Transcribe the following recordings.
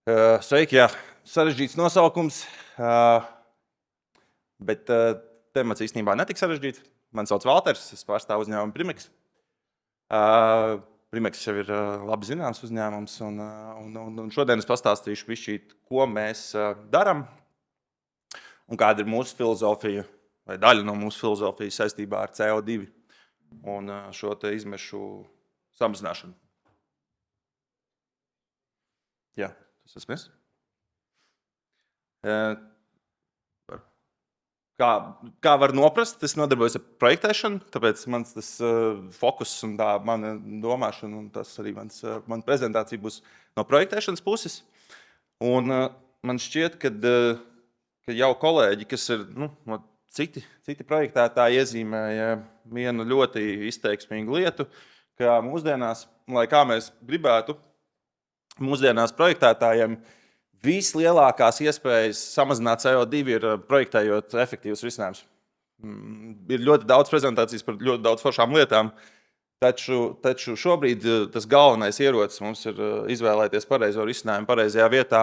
Sveiki, jā. Sarežģīts nosaukums, bet temats īstenībā netik sarežģīts. Mani sauc Valters, es pārstāvu uzņēmumu Primex. Primex jau ir labi zināms uzņēmums, un šodien es pastāstīšu bišķīt, ko mēs daram un kāda ir mūsu filozofija, vai daļa no mūsu filozofijas saistībā ar CO2 un šo te izmešu samazināšanu. Jā, tas esmu es. Kā var noprast, es nodarbojos ar projektēšanu, tāpēc mans tas fokus un tā mana domāšana un tas arī mana prezentācija būs no projektēšanas puses. Un man šķiet, ka jau kolēģi, kas ir citi projektētāji, iezīmēja vienu ļoti izteiksmīgu lietu, ka mūsdienās, lai kā mēs gribētu, mūsdienās projektētājiem vislielākās iespējas samazināt CO2 ir projektējot efektīvus risinājumus. Ir ļoti daudz prezentācijas par ļoti daudz foršām lietām, taču šobrīd tas galvenais ierocis mums ir izvēlēties pareizo risinājumu pareizajā vietā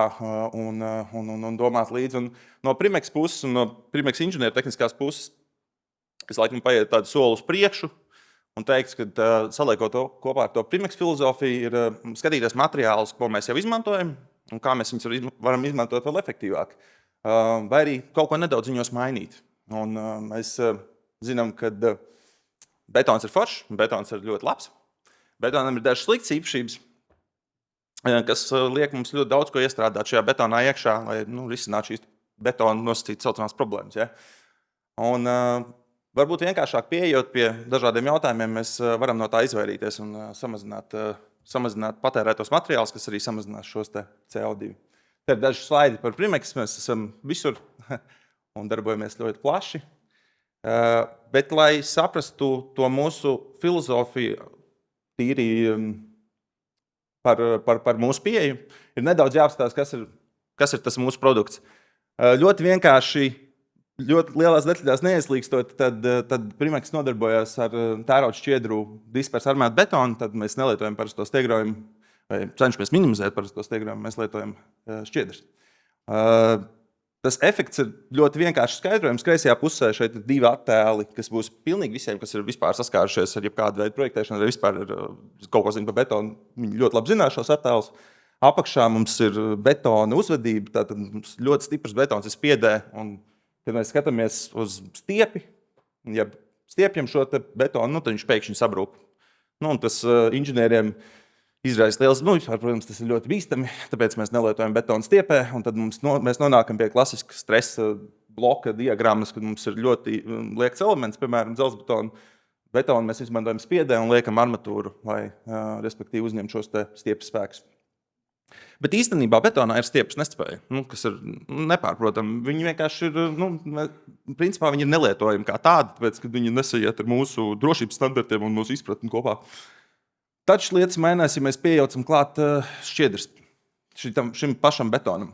un domāt līdzi. Un no Primex puses un no Primex inženieru tehniskās puses es laikam paietu tādu soli uz priekšu un teikt, ka saliekot to kopā ar to Primex filozofiju ir skatīties materiālus, ko mēs jau izmantojam, un kā mēs viņus varam izmantot vēl efektīvāk, vai arī kaut ko nedaudz viņos mainīt. Un mēs zinām, ka betons ir foršs, betons ir ļoti labs. Betonam ir dažas sliktas īpašības, kas liek mums ļoti daudz ko iestrādāt šajā betonā iekšā, lai risinātu šīs betona nosacītas saucamās problēmas. Ja? Un varbūt vienkāršāk pieejot pie dažādiem jautājumiem, mēs varam no tā izvairīties un samazināt patērētos materiālus, kas arī samazinās šos CO2. Te ir daži slaidi par Primex, mēs esam visur un darbojamies ļoti plaši. Bet, lai saprastu to mūsu filozofiju tīri par mūsu pieeju, ir nedaudz jāapstāsta, kas ir tas mūsu produkts. Ļoti vienkārši, ļoti lielās detaļās neieslīgstot, tad Primex nodarbojas ar tērauda šķiedru dispersu armētu betonu, tad mēs nelietojam parasto stiegrojumu, vai cenšamies minimizēt parasto stiegrojumu, mēs lietojam šķiedrus. Tas efekts ir ļoti vienkārši skaidrojums. Kreisajā pusē šeit ir divi attēli, kas būs pilnīgi visiem, kas ir vispār saskārušies ar jebkādu veidu projektēšanu, vai vispār kaut ko zina par betonu. Viņi ļoti labi zinās šos attēlus. Apakšā mums ir betona uzvedība, tātad mums ļoti stiprs betons ir spiedē, un kad mēs skatāmies uz stiepi, ja stiepjam šo betonu, tad viņš pēkšņi sabrūk. Un tas inženieriem izraisa liels, protams, tas ir ļoti bīstami, tāpēc mēs nelietojam betonu stiepē, un tad mēs nonākam pie klasiskas stresa bloka diagrammas, kad mums ir ļoti liekts elements, piemēram, dzelzbetonu. Betonu mēs izmantojam spiedē un liekam armatūru, lai respektīvi uzņem šos stiepes spēkus. Bet īstenībā betonā ir stiepes nespēja, kas ir nepārprotami. Viņi vienkārši ir, principā viņi ir nelietojami kā tādi, tāpēc, ka viņi nesaiet ar mūsu drošības standartiem un mūsu izpratni kopā. Taču lietas mainās, ja mēs pieejaucam klāt šķiedrus šim pašam betonam.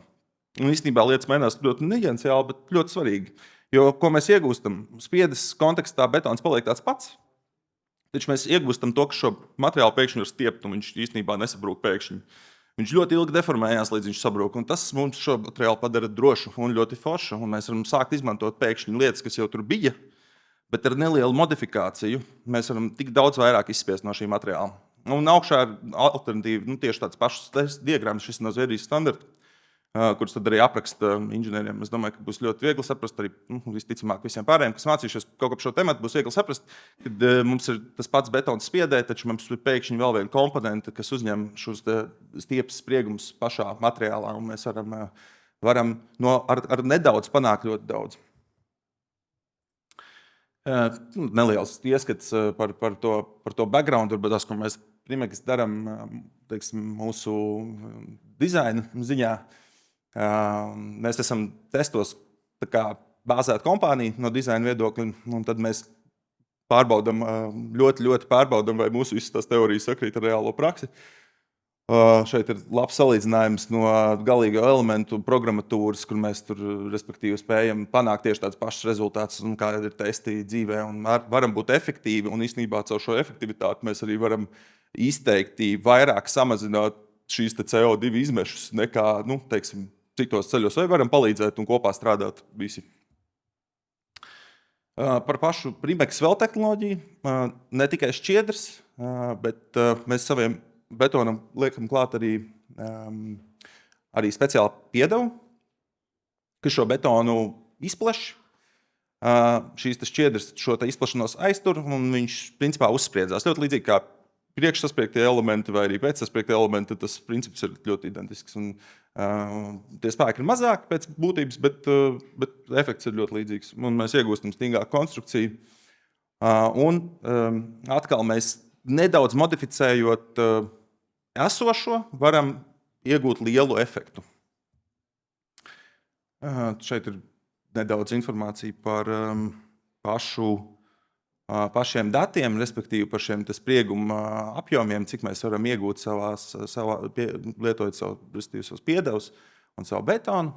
Un īstenībā lietas mainās ļoti neģenciāli, bet ļoti svarīgi. Jo, ko mēs iegūstam? Spiedes kontekstā betons paliek tāds pats, taču mēs iegūstam to, ka šo materiālu pēkšņi var stiept, un viņš īstenībā nesabrūk pēkšņi. Viņš ļoti ilgi deformējās, līdz viņš sabrūk, un tas mums šo materiālu padara drošu un ļoti foršu, un mēs varam sākt izmantot pēkšņi lietas, kas jau tur bija, bet ar nelielu modifikāciju mēs varam tik daudz vairāk izspiest no šī materiāla. Un augšā ir alternatīva, tieši tāds pašs diagrammas, šis no Zviedrijas standarta, kurus tad arī apraksta inženieriem. Es domāju, ka būs ļoti viegli saprast, arī visticamāk visiem pārējiem, kas mācījušies kaut ko par šo tematu, būs viegli saprast, kad mums ir tas pats betons spiedē, taču mums ir pēkšņi vēl viena komponente, kas uzņem šos stiepes spriegumus pašā materiālā, un mēs varam ar nedaudz panākt ļoti daudz. Neliels ieskats par to background, varbūt tas, ko mēs Primex darām, mūsu dizaina ziņā. Mēs esam testos bāzēta kompānija no dizaina viedokļa, un tad mēs ļoti pārbaudam, vai mūsu visas tās teorijas sakrīt ar reālo praksi. Šeit ir labs salīdzinājums no galīgo elementu programmatūras, kur mēs tur respektīvi spējam panākt tieši tāds pašs rezultāts, un kā ir testi dzīvē, un varam būt efektīvi, un īstenībā caur šo efektivitāti mēs arī varam izteikti vairāk samazināt šīs CO2 izmešus nekā, teiksim, citos ceļos, vai varam palīdzēt un kopā strādāt visi. Par pašu Primex vēl tehnoloģiju, ne tikai šķiedrs, bet mēs saviem betonam liekam klāt arī speciāli piedevu, kas šo betonu izpleš. Šīs šķiedras šo izplešanos aiztur, un viņš principā uzspriedzās. Ļoti līdzīgi kā priekšsaspiegtie elementi vai arī pēcsaspiegtie elementi, tas princips ir ļoti identisks. Un, tie spēki ir mazāki pēc būtības, bet efekts ir ļoti līdzīgs. Un mēs iegūstam stingrāku konstrukciju. Un atkal mēs nedaudz modificējot esošo, varam iegūt lielu efektu. Šeit ir nedaudz informācija par pašiem datiem, respektīvi par šiem sprieguma apjomiem, cik mēs varam iegūt lietojot savus piedevus un savu betonu.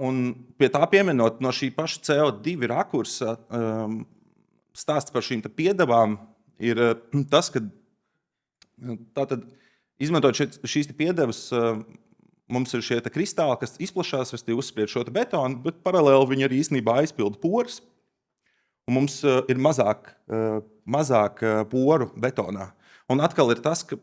Un pie tā pieminot no šī paša CO2 rakursa stāsts par šīm piedevām ir tas, ka tātad, izmantojot šīs piedevas, mums ir šie kristāli, kas izplašās, uzspriedz šo betonu, bet paralēli viņi arī īstenībā aizpilda poras. Un mums ir mazāk poru betonā. Un atkal ir tas, ka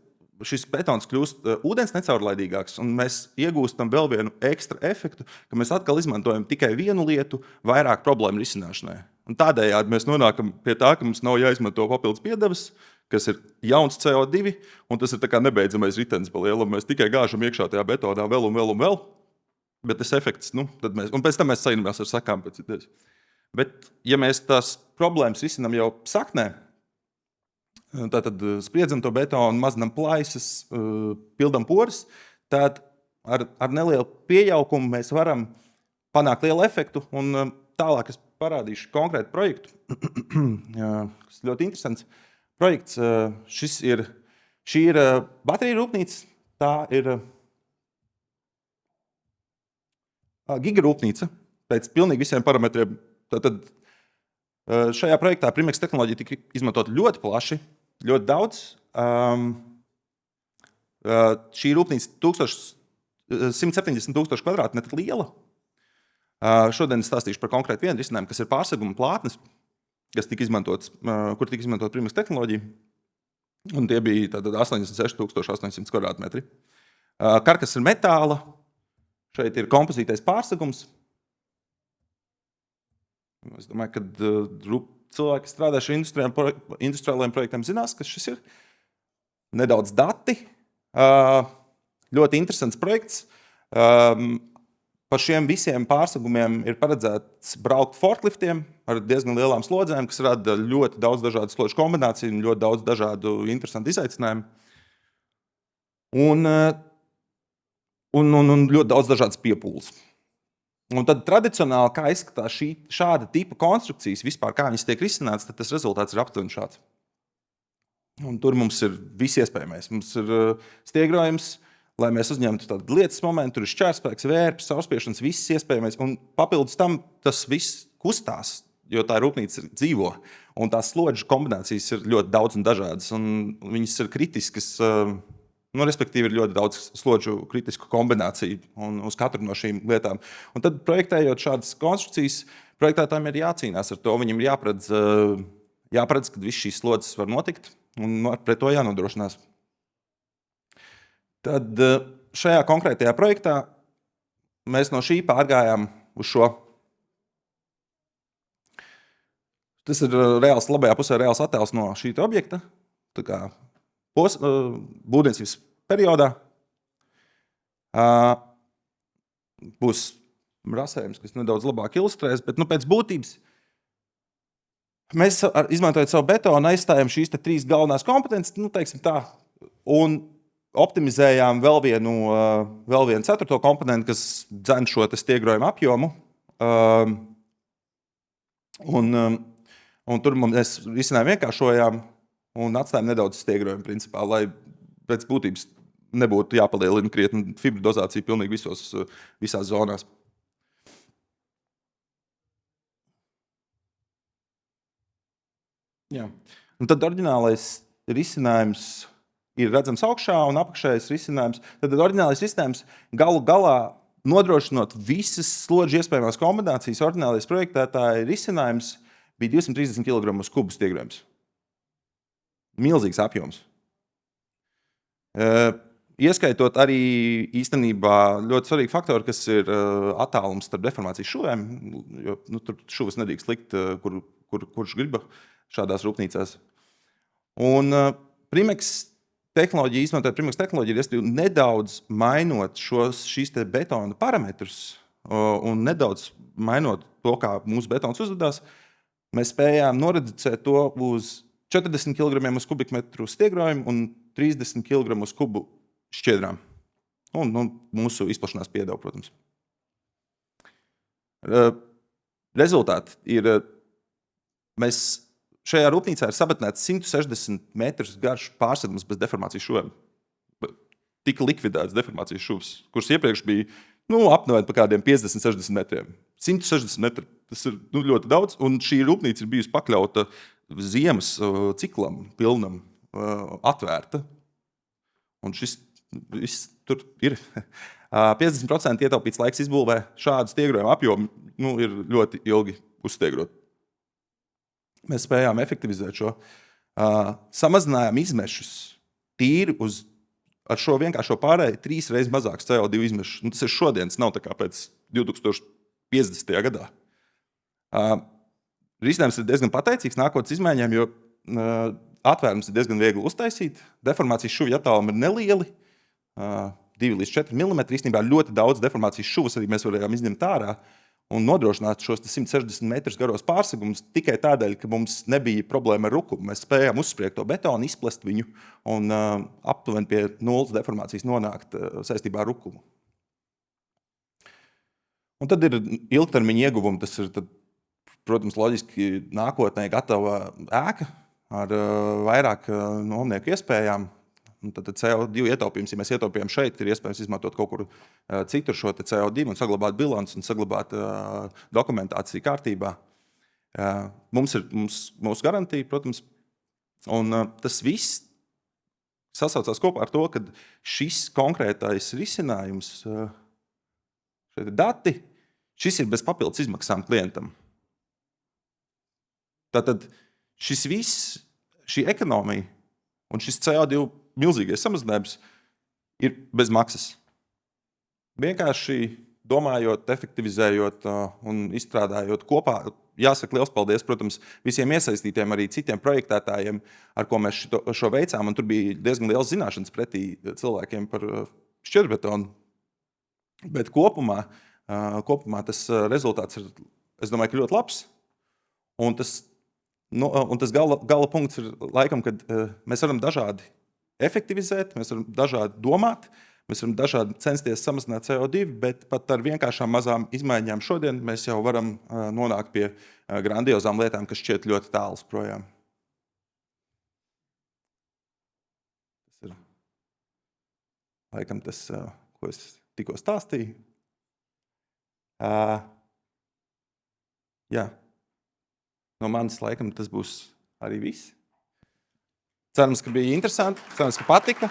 šis betons kļūst ūdens necaurlaidīgāks, un mēs iegūstam vēl vienu ekstra efektu, ka mēs atkal izmantojam tikai vienu lietu vairāk problēmu risināšanai. Un tādējādi mēs nonākam pie tā, ka mums nav jāizmanto papildus piedevas, kas ir jauns CO2, un tas ir tā kā nebeidzamais ritenis pa lielam. Mēs tikai gāžam iekšā tajā betonā vēl un vēl un vēl, bet tas efekts, tad mēs, un pēc tam mēs sainamies ar sakām pēc idejas. Bet, ja mēs tās problēmas risinām jau saknē, tātad spriedzam to betonu, mazinam plaisas, pildam poras, tad ar nelielu pieaugumu mēs varam panākt lielu efektu. Un tālāk es parādīšu konkrētu projektu, kas ļoti interesants projekts. Šī ir bateriju rūpnīca, tā ir gigarūpnīca pēc pilnīgi visiem parametriem. Tātad šajā projektā Primex tehnoloģija tika izmantot ļoti plaši, ļoti daudz. Šī rūpnīca 170,000 kvadrātmetru liela. Šodien es stāstīšu par konkrētu vienu risinājumu, kas ir pārseguma plātnes, kur tika izmantot Primex tehnoloģija. Un tie bija 86,800 kvadrātmetri. Karkas ir metāla, šeit ir kompozītais pārsegums. Es domāju, ka cilvēki, kas strādā šī industriālajiem projektiem, zinās, kas šis ir. Nedaudz dati. Ļoti interesants projekts. Par šiem visiem pārsegumiem ir paredzēts braukt forkliftiem ar diezgan lielām slodzēm, kas rada ļoti daudz dažādu slodžu kombināciju un ļoti daudz dažādu interesantu izaicinājumu. Un ļoti daudz dažādas piepūles. Un tad tradicionāli, kā izskatās šāda tipa konstrukcijas vispār, kā viņas tiek risināts, tad tas rezultāts ir aptuveni šāds. Un tur mums ir viss iespējamais. Mums ir stiegrojums, lai mēs uzņemtu tādu lietas momentu, tur ir šķērspēks, vērps, caurspiešanas, viss iespējamais. Un papildus tam tas viss kustās, jo tā rūpnīca dzīvo. Un tās slodžu kombinācijas ir ļoti daudz un dažādas. Un viņas ir kritiskas. Respektīvi, ir ļoti daudz slodžu kritisku kombināciju uz katru no šīm lietām. Un tad, projektējot šādas konstrukcijas, projektētājiem ir jācīnās ar to. Viņam ir jāparedz, ka viss šīs slodzes var notikt, un pret to jānodrošinās. Tad šajā konkrētajā projektā mēs no šī pārgājām uz šo. Tas ir reāls, labajā pusē reāls attēls no šī objekta. Tā kā būvniecības periodā būs rasējums, kas nedaudz labāk ilustrēs, bet pēc būtības mēs izmantojot savu betonu, aizstājam šīs trīs galvenās kompetences, teiksim tā, un optimizējām vēl vienu ceturto komponentu, kas dzen šo stiegrojumu apjomu. Un tur mēs risinājumu vienkāršojām un atstājam nedaudz stiegrojumu principā, lai pēc būtības nebūtu jāpalielina krietni fibru dozācija pilnīgi visās zonās. Jā. Un tad oriģinālais risinājums ir redzams augšā un apakšējais risinājums. Tad oriģinālais risinājums galu galā nodrošinot visas slodžu iespējamās kombinācijas, oriģinālais projektētāja risinājums bija 230 kg uz kubu stiegrojums. Milzīgs apjoms. Ieskaitot arī īstenībā ļoti svarīgi faktori, kas ir attālums starp deformācijas šuvēm, jo tur šuvas nedrīkst likt, kurš grib šādās rūpnīcās. Un Primex tehnoloģija, izmantojot Primex tehnoloģiju, ir nedaudz mainot šīs te betona parametrus un nedaudz mainot to, kā mūsu betons uzvedās, mēs spējām noreducēt to uz 40 kg uz kubikmetru stiegrojumu un 30 kg uz kubu šķiedrām. Un mūsu izplašanās piedevu, protams. Rezultāti ir, mēs šajā rūpnīcā ir sabatnēts 160 metrus garš pārsegums bez deformācijas šuviem. Tika likvidēts deformācijas šuvs, kurš iepriekš bija aptuveni pa kādiem 50-60 metriem. 160 metri, tas ir ļoti daudz, un šī rūpnīca ir bijusi pakļauta ziemas ciklam, pilnam, atvērta. Un šis viss tur ir. 50% ietaupīts laiks izbūvē, šādu stiegrojumu apjomu ir ļoti ilgi uzstiegrot. Mēs spējām efektivizēt šo. Samazinājām izmešus tīri ar šo vienkāršo pārēju 3 reizes mazāks CO2 izmešus. Tas ir šodienas, nav tā kā pēc 2050. gadā. Risinājums ir diezgan pateicīgs nākotnes izmaiņām, jo atvērums ir diezgan viegli uztaisīt. Deformācijas šuvi attālumi ir nelieli, 2 līdz 4 mm. Īstenībā ļoti daudz deformācijas šuvas arī mēs varējām izņemt ārā un nodrošināt šos 160 metrus garos pārsegumus tikai tādēļ, ka mums nebija problēma ar rukumu. Mēs spējām uzspriegt to betonu, izplest viņu un aptuveni pie 0 deformācijas nonākt saistībā ar rukumu. Un tad ir ilgtermiņa ieguvumi. Tas ir, protams, loģiski nākotnē gatava ēka ar vairāk nomnieku iespējām. Un tad CO2 ietaupījums, ja mēs ietaupījām šeit, ir iespējams izmantot kaut kur citur šo CO2 un saglabāt bilants un saglabāt dokumentāciju kārtībā. Mums ir mūsu garantija, protams, un tas viss sasaucās kopā ar to, ka šis konkrētais risinājums, šeit ir dati, šis ir bez papildus izmaksām klientam. Tātad šis viss, šī ekonomija un šis CO2 milzīgais samazinājums ir bez maksas. Vienkārši domājot, efektivizējot un izstrādājot kopā, jāsaka liels paldies, protams, visiem iesaistītiem, arī citiem projektētājiem, ar ko mēs šo veicām, un tur bija diezgan liels zināšanas pretī cilvēkiem par šķiedrbetonu. Bet kopumā tas rezultāts ir, es domāju, ka ļoti labs. Un tas gala punkts ir laikam, kad mēs varam dažādi efektivizēt, mēs varam dažādi domāt, mēs varam dažādi censties samazināt CO2, bet pat ar vienkāršām mazām izmaiņām šodien mēs jau varam nonākt pie grandiozām lietām, kas šķiet ļoti tāls projām. Tas ir laikam tas, ko es tikko stāstīju. Jā. No manis laikam tas būs arī viss. Cerams, ka bija interesanti, cerams, ka patika.